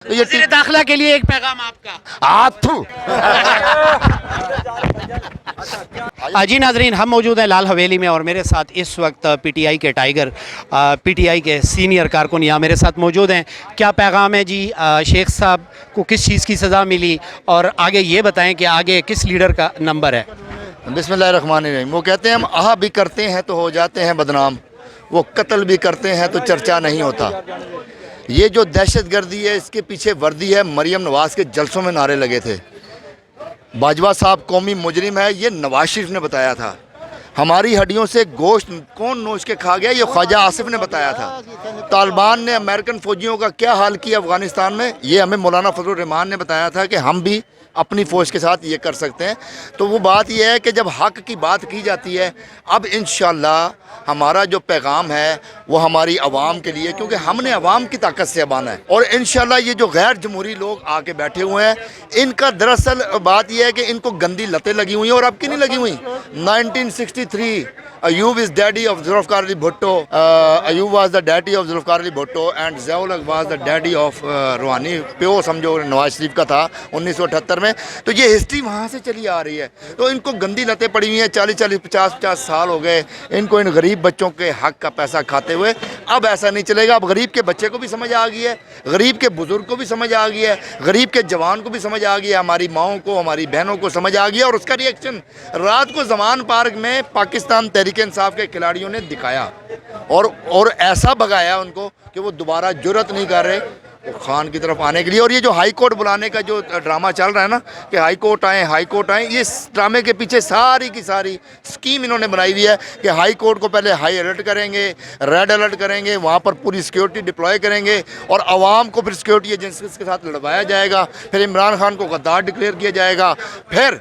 तो ये वज़ीर दाखिला के लिए एक पैगाम आपका। आथू जी नाजरीन, हम मौजूद हैं लाल हवेली में और मेरे साथ इस वक्त पीटीआई के टाइगर, पीटीआई के सीनियर कारकुन यहाँ मेरे साथ मौजूद हैं। क्या पैगाम है जी? शेख साहब को किस चीज़ की सज़ा मिली और आगे ये बताएं कि आगे किस लीडर का नंबर है? बिस्मिल्लाहिर्रहमानिर्रहीम। वो कहते हैं हम आह भी करते हैं तो हो जाते हैं बदनाम, वो कत्ल भी करते हैं तो चर्चा नहीं होता। ये जो दहशतगर्दी है इसके पीछे वर्दी है। मरियम नवाज़ के जलसों में नारे लगे थे। बाजवा साहब कौमी मुजरिम है, ये नवाज शरीफ ने बताया था। हमारी हड्डियों से गोश्त कौन नोच के खा गया, ये ख्वाजा आसिफ ने बताया था। तालिबान ने अमेरिकन फ़ौजियों का क्या हाल किया अफ़गानिस्तान में, ये हमें मौलाना फजलुर रहमान ने बताया था कि हम भी अपनी फ़ौज के साथ ये कर सकते हैं। तो वो बात ये है कि जब हक़ की बात की जाती है, अब इंशाअल्लाह हमारा जो पैगाम है वो हमारी आवाम के लिए, क्योंकि हमने आवाम की ताकत से अबाना है। और इंशाअल्लाह ये जो गैर जमहूरी लोग आके बैठे हुए हैं, इनका दरअसल बात यह है कि इनको गंदी लतें लगी हुई हैं। और अब की नहीं लगी हुई। 1963 Ayub is daddy of Zulfikar Ali Bhutto, Ayub was the daddy of Zulfikar Ali Bhutto and Ziaul Haq was the daddy of रूहानी। प्यो समझो नवाज शरीफ का था 1978 में। तो ये हिस्ट्री वहाँ से चली आ रही है। तो इनको गंदी लतें पड़ी हुई हैं। 40-40, 50-50 साल हो गए इनको इन गरीब बच्चों के हक़ का पैसा खाते हुए। अब ऐसा नहीं चलेगा। अब गरीब के बच्चे को भी समझ आ गई है, गरीब के बुज़ुर्ग को भी समझ आ गई है, गरीब के जवान को भी समझ आ गई है, हमारी माओं को, हमारी बहनों को समझ आ गया। और उसका रिएक्शन रात को ज़मान पार्क में पाकिस्तान तहरीक इंसाफ के खिलाड़ियों ने दिखाया और ऐसा भगाया उनको कि वो दोबारा जुर्रत नहीं कर रहे खान की तरफ आने के लिए। और ये जो हाई कोर्ट बुलाने का जो ड्रामा चल रहा है ना कि हाई कोर्ट आए, ये ड्रामे के पीछे सारी की सारी स्कीम इन्होंने बनाई हुई है कि हाई कोर्ट को पहले हाई अलर्ट करेंगे, रेड अलर्ट करेंगे, वहाँ पर पूरी सिक्योरिटी डिप्लॉय करेंगे और आवाम को फिर सिक्योरिटी एजेंसीज के साथ लड़वाया जाएगा। फिर इमरान खान को गद्दार डिक्लेयर किया जाएगा। फिर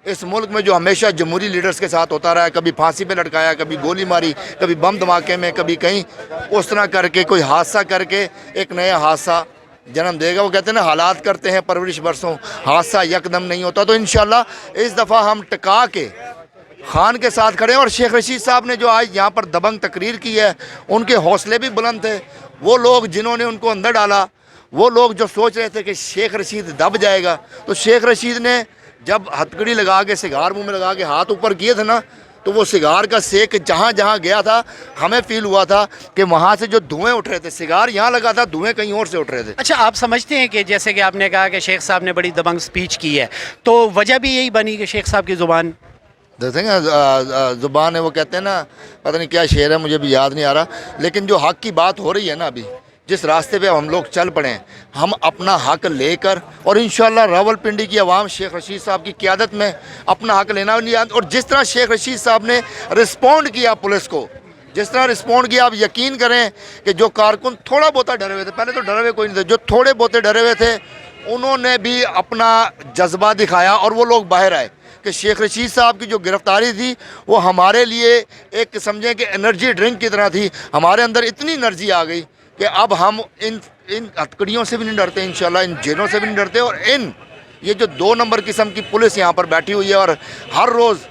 इस मुल्क में जो हमेशा जमहूरी लीडर्स के साथ होता रहा है, कभी फांसी पे लटकाया, कभी गोली मारी, कभी बम धमाके में, कभी कहीं, उस तरह करके कोई हादसा करके एक नया हादसा जन्म देगा। वो कहते हैं ना, हालात करते हैं परवरिश बरसों, हादसा यकदम नहीं होता। तो इंशाल्लाह इस दफ़ा हम टिका के खान के साथ खड़े हैं। और शेख रशीद साहब ने जो आज यहाँ पर दबंग तकरीर की है, उनके हौसले भी बुलंद थे। वो लोग जिन्होंने उनको अंदर डाला, वो लोग जो सोच रहे थे कि शेख रशीद दब जाएगा, तो शेख रशीद ने जब हथकड़ी लगा के सिगार मुंह में लगा के हाथ ऊपर किए थे ना, तो वो सिगार का सेक जहाँ जहाँ गया था हमें फील हुआ था कि वहाँ से जो धुएं उठ रहे थे, सिगार यहाँ लगा था, धुएं कहीं और से उठ रहे थे। अच्छा, आप समझते हैं कि जैसे कि आपने कहा कि शेख साहब ने बड़ी दबंग स्पीच की है, तो वजह भी यही बनी कि शेख साहब की ज़ुबान, देखेंगे ज़ुबान है, वो कहते हैं ना, पता नहीं क्या शेर है, मुझे भी याद नहीं आ रहा, लेकिन जो हक़ की बात हो रही है ना, अभी जिस रास्ते पे हम लोग चल पड़े हैं, हम अपना हक़ लेकर और इंशाअल्लाह रावलपिंडी की आवाम शेख रशीद साहब की क़ियादत में अपना हक़ लेना नहीं। और जिस तरह शेख रशीद साहब ने रिस्पॉन्ड किया पुलिस को, जिस तरह रिस्पॉन्ड किया, आप यकीन करें कि जो कारकुन थोड़ा बहुत डरे हुए थे, पहले तो डरे हुए कोई नहीं थे, जो थोड़े बहुत डरे हुए थे उन्होंने भी अपना जज्बा दिखाया और वो लोग बाहर आए। कि शेख रशीद साहब की जो गिरफ़्तारी थी वो हमारे लिए एक समझें कि एनर्जी ड्रिंक की तरह थी। हमारे अंदर इतनी एनर्जी आ गई कि अब हम इन हथकड़ियों से भी नहीं डरते, इंशाल्लाह इन जेलों से भी नहीं डरते। और ये जो 2 नंबर किस्म की पुलिस यहाँ पर बैठी हुई है और हर रोज़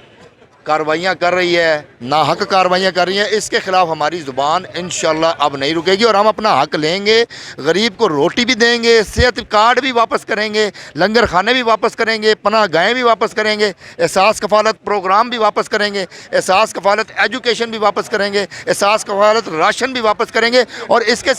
कार्रवाइयाँ कर रही है, नाहक कार्रवाइयाँ कर रही हैं, इसके ख़िलाफ़ हमारी ज़ुबान इंशाल्लाह अब नहीं रुकेगी और हम अपना हक़ लेंगे। गरीब को रोटी भी देंगे, सेहत कार्ड भी वापस करेंगे, लंगर खाने भी वापस करेंगे, पनाह गाहें भी वापस करेंगे, एहसास कफ़ालत प्रोग्राम भी वापस करेंगे, एहसास कफ़ालत एजुकेशन भी वापस करेंगे, एहसास कफ़ालत राशन भी वापस करेंगे। और इसके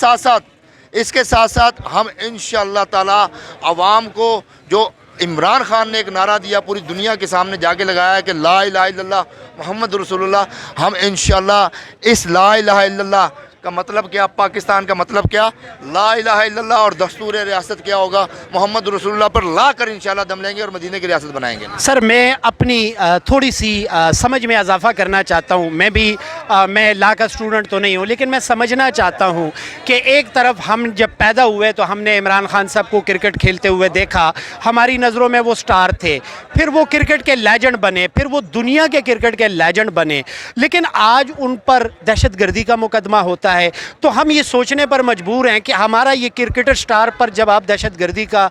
साथ साथ हम इंशाअल्लाह ताला आवाम को, जो इमरान खान ने एक नारा दिया पूरी दुनिया के सामने जाके लगाया है कि ला इलाहा इल्लल्लाह मोहम्मद रसूलुल्लाह, हम इंशाअल्लाह इस ला इलाहा इल्लल्लाह का मतलब क्या, पाकिस्तान का मतलब क्या, ला इलाहा इल्लल्लाह और दस्तूर रियासत क्या होगा, मोहम्मद रसूलुल्लाह पर ला कर इंशाअल्लाह दम लेंगे और मदीने की रियासत बनाएंगे। सर मैं अपनी थोड़ी सी समझ में इजाफा करना चाहता हूँ। मैं ला का स्टूडेंट तो नहीं हूँ, लेकिन मैं समझना चाहता हूँ कि एक तरफ हम जब पैदा हुए तो हमने इमरान खान साहब को क्रिकेट खेलते हुए देखा, हमारी नज़रों में वो स्टार थे, फिर वो क्रिकेट के लेजेंड बने, फिर वो दुनिया के क्रिकेट के लेजेंड बने, लेकिन आज उन पर दहशत गर्दी का मुकदमा होता ہوتا ہے تو ہم یہ سوچنے پر مجبور ہیں کہ ہمارا یہ کرکٹر سٹار پر جب آپ دہشت گردی کا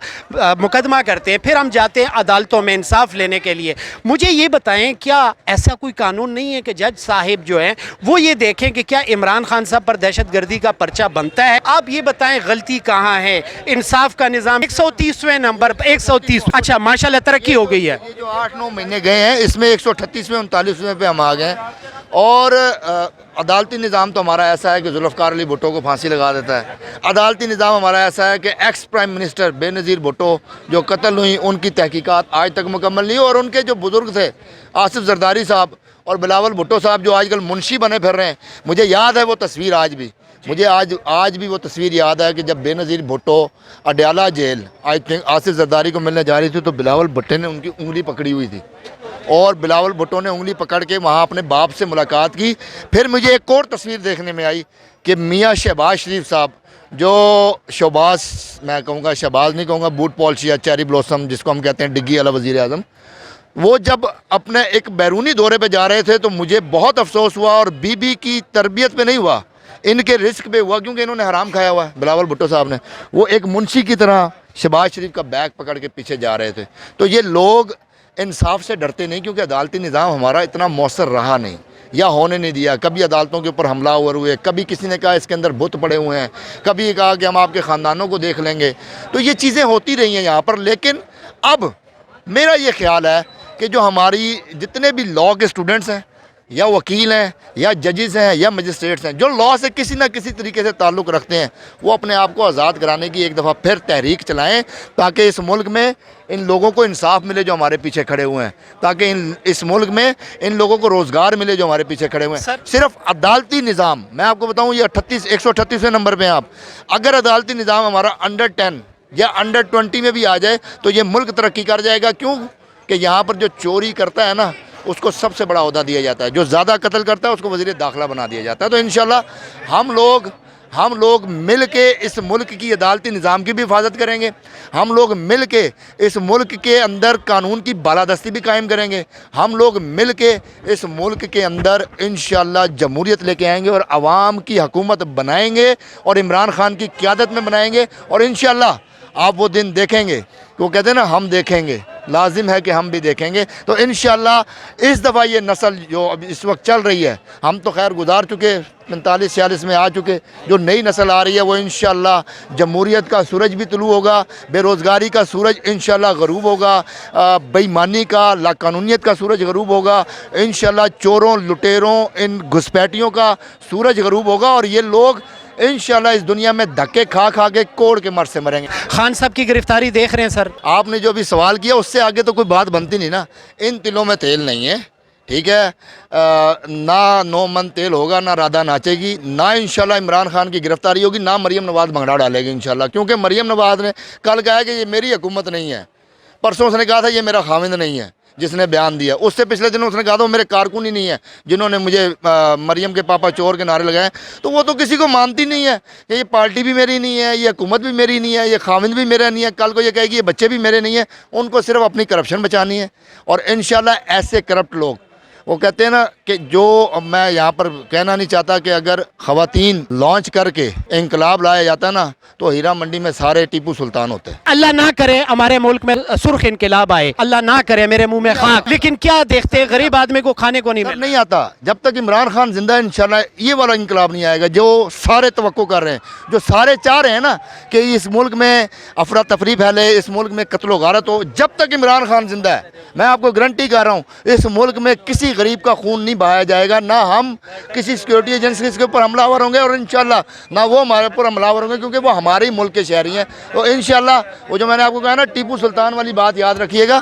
مقدمہ کرتے ہیں پھر ہم جاتے ہیں عدالتوں میں انصاف لینے کے لیے. مجھے یہ بتائیں کیا ایسا کوئی قانون نہیں ہے کہ جج صاحب جو ہیں وہ یہ دیکھیں کہ کیا عمران خان صاحب پر دہشت گردی کا پرچہ بنتا ہے؟ آپ یہ بتائیں غلطی کہاں ہے؟ انصاف کا نظام 130ویں نمبر 130. اچھا ماشاءاللہ ترقی ہو گئی ہے. یہ جو 8-9 مہینے گئے ہیں اس میں 138ویں 39ویں پہ ہم آ گئے ہیں. اور عدالتی نظام تو ہمارا ایسا ہے کہ ذوالفقار علی بھٹو کو پھانسی لگا دیتا ہے. عدالتی نظام ہمارا ایسا ہے کہ ایکس پرائم منسٹر بے نظیر بھٹو جو قتل ہوئی ان کی تحقیقات آج تک مکمل نہیں، اور ان کے جو بزرگ تھے آصف زرداری صاحب اور بلاول بھٹو صاحب جو آج کل منشی بنے پھر رہے ہیں، مجھے یاد ہے وہ تصویر آج بھی، مجھے آج بھی وہ تصویر یاد ہے کہ جب بے نظیر بھٹو اڈیالہ جیل آصف زرداری کو ملنے جا رہی تھی تو بلاول بھٹو نے ان کی انگلی پکڑی ہوئی تھی، اور بلاول بھٹو نے انگلی پکڑ کے وہاں اپنے باپ سے ملاقات کی. پھر مجھے ایک اور تصویر دیکھنے میں آئی کہ میاں شہباز شریف صاحب جو شہباز، میں کہوں گا شہباز نہیں کہوں گا، بوٹ پالش یا چیری بلوسم جس کو ہم کہتے ہیں ڈگی والا وزیر اعظم، وہ جب اپنے ایک بیرونی دورے پہ جا رہے تھے تو مجھے بہت افسوس ہوا، اور بی بی کی تربیت پہ نہیں ہوا، ان کے رزق پہ ہوا، کیونکہ انہوں نے حرام کھایا ہوا ہے بلاول بھٹو صاحب نے. وہ ایک منشی کی طرح شہباز شریف کا بیگ پکڑ کے پیچھے جا رہے تھے. تو یہ لوگ انصاف سے ڈرتے نہیں، کیونکہ عدالتی نظام ہمارا اتنا مؤثر رہا نہیں یا ہونے نہیں دیا. کبھی عدالتوں کے اوپر حملہ ہوئے، کبھی کسی نے کہا اس کے اندر بت پڑے ہوئے ہیں، کبھی کہا کہ ہم آپ کے خاندانوں کو دیکھ لیں گے. تو یہ چیزیں ہوتی رہی ہیں یہاں پر. لیکن اب میرا یہ خیال ہے کہ جو ہماری جتنے بھی لاء کے اسٹوڈنٹس ہیں یا وکیل ہیں یا ججز ہیں یا مجسٹریٹس ہیں جو لاء سے کسی نہ کسی طریقے سے تعلق رکھتے ہیں، وہ اپنے آپ کو آزاد کرانے کی ایک دفعہ پھر تحریک چلائیں، تاکہ اس ملک میں ان لوگوں کو انصاف ملے جو ہمارے پیچھے کھڑے ہوئے ہیں، تاکہ اس ملک میں ان لوگوں کو روزگار ملے جو ہمارے پیچھے کھڑے ہوئے ہیں. صرف عدالتی نظام، میں آپ کو بتاؤں یہ 138ویں نمبر پہ ہیں آپ، اگر عدالتی نظام ہمارا انڈر 10 یا انڈر 20 میں بھی آ جائے تو یہ ملک ترقی کر جائے گا. کیوں کہ یہاں پر جو چوری کرتا ہے نا اس کو سب سے بڑا عہدہ دیا جاتا ہے، جو زیادہ قتل کرتا ہے اس کو وزیر داخلہ بنا دیا جاتا ہے. تو انشاءاللہ ہم لوگ مل کے اس ملک کی عدالتی نظام کی بھی حفاظت کریں گے، ہم لوگ مل کے اس ملک کے اندر قانون کی بالادستی بھی قائم کریں گے، ہم لوگ مل کے اس ملک کے اندر انشاءاللہ جمہوریت لے کے آئیں گے اور عوام کی حکومت بنائیں گے اور عمران خان کی قیادت میں بنائیں گے. اور انشاءاللہ آپ وہ دن دیکھیں گے، وہ کہتے ہیں نا ہم دیکھیں گے، لازم ہے کہ ہم بھی دیکھیں گے. تو انشاءاللہ اس دفعہ یہ نسل جو اب اس وقت چل رہی ہے، ہم تو خیر گزار چکے 45-46 میں آ چکے، جو نئی نسل آ رہی ہے وہ انشاءاللہ جمہوریت کا سورج بھی طلوع ہوگا، بے روزگاری کا سورج انشاءاللہ غروب ہوگا، بے ایمانی کا لا قانونیت کا سورج غروب ہوگا، انشاءاللہ چوروں لٹیروں ان گھسپیٹیوں کا سورج غروب ہوگا، اور یہ لوگ انشاءاللہ اس دنیا میں دھکے کھا کے کوڑ کے مر سے مریں گے. خان صاحب کی گرفتاری دیکھ رہے ہیں سر، آپ نے جو بھی سوال کیا اس سے آگے تو کوئی بات بنتی نہیں نا. ان تلوں میں تیل نہیں ہے، ٹھیک ہے، نہ 9 من تیل ہوگا، نہ رادھا ناچے گی، نہ انشاءاللہ عمران خان کی گرفتاری ہوگی، نہ مریم نواز بھنگڑا ڈالے گی انشاءاللہ. کیونکہ مریم نواز نے کل کہا کہ یہ میری حکومت نہیں ہے، پرسوں اس نے کہا تھا یہ میرا خاوند نہیں ہے جس نے بیان دیا، اس سے پچھلے دنوں اس نے کہا تھا وہ میرے کارکن ہی نہیں ہے جنہوں نے مجھے مریم کے پاپا چور کے نعرے لگائے. تو وہ تو کسی کو مانتی نہیں ہے کہ یہ پارٹی بھی میری نہیں ہے، یہ حکومت بھی میری نہیں ہے، یہ خاوند بھی میرا نہیں ہے. کل کو یہ کہے گی یہ بچے بھی میرے نہیں ہیں. ان کو صرف اپنی کرپشن بچانی ہے. اور انشاءاللہ ایسے کرپٹ لوگ، وہ کہتے ہیں نا کہ جو میں یہاں پر کہنا نہیں چاہتا کہ اگر خواتین لانچ کر کے انقلاب لایا جاتا نا تو ہیرا منڈی میں سارے ٹیپو سلطان ہوتے. اللہ نہ کرے ہمارے ملک میں سرخ انقلاب آئے، اللہ نہ کرے، میرے منہ میں خاک. لیکن کیا دیکھتے ہیں غریب آدمی کو کھانے کو نہیں ملتا. نہیں آتا جب تک عمران خان زندہ ہے انشاءاللہ یہ والا انقلاب نہیں آئے گا جو سارے توقع کر رہے ہیں، جو سارے چاہ رہے ہیں نا کہ اس ملک میں افراتفری پھیلے، اس ملک میں قتل و غارت ہو. جب تک عمران خان زندہ ہے میں آپ کو گارنٹی کر رہا ہوں اس ملک میں کسی غریب کا خون نہیں بہایا جائے گا، نہ ہم کسی سیکورٹی ایجنسی کے اوپر حملہ آور ہوں گے، اور انشاءاللہ نہ وہ ہمارے اوپر حملہ آور ہوں گے، کیونکہ وہ ہمارے ہی ملک کے شہری ہیں. تو انشاءاللہ وہ جو میں نے آپ کو کہا نا ٹیپو سلطان والی بات یاد رکھیے گا.